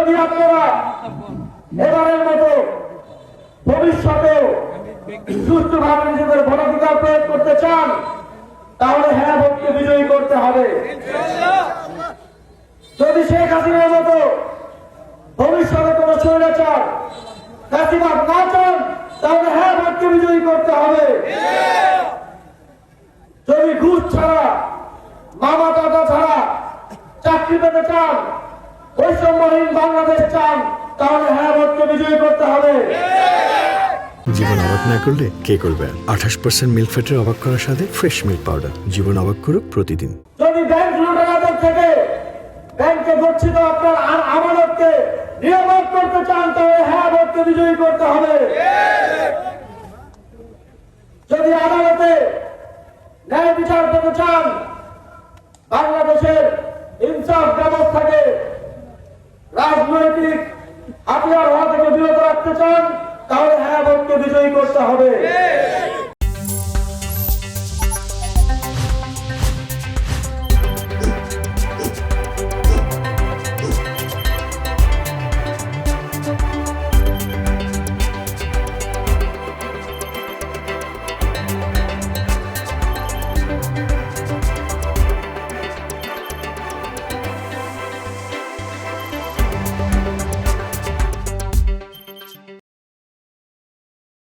যদি আপনারা এবারের মতো ভবিষ্যতেও সুষ্ঠুভাবে নিজেদের ভোটাধিকার প্রয়োগ করতে চান, তাহলে হ্যাঁ ভোটকে বিজয়ী করতে হবে। যদি শেখ হাসিনার মতো ভবিষ্যতে কোন স্বৈরাচার ফ্যাসিবাদ না চান, তাহলে হ্যাঁ ভোটকে বিজয়ী করতে হবে। যদি ঘুষ ছাড়া, মামা টাকা ছাড়া চাকরি পেতে চান, বৈষম্যহীন বাংলাদেশ চান, তাহলে হ্যাঁ ভোটকে বিজয়ী করতে হবে। জীবন অবাক না করলে কে করবে? 28% মিল্ক ফ্যাটের অবাক করার সাথে ফ্রেশ মিল্ক পাউডার। জীবন অবাক করুক প্রতিদিন। যদি ব্যাংক লুটেরাদের থেকে ব্যাংকে গচ্ছিত আপনার আর আমানতকে নিরাপদ করতে চান, তাহলে হ্যাঁ ভোটকে বিজয়ী করতে হবে। যদি আদালতে ন্যায় বিচার পেতে চান, বাংলাদেশের ইনসাফ ব্যবস্থাকে রাজনৈতিক হাতিয়ার হওয়া থেকে বিরত রাখতে চান, তাহলে হ্যাঁ ভোটকে বিজয়ী করতে হবে।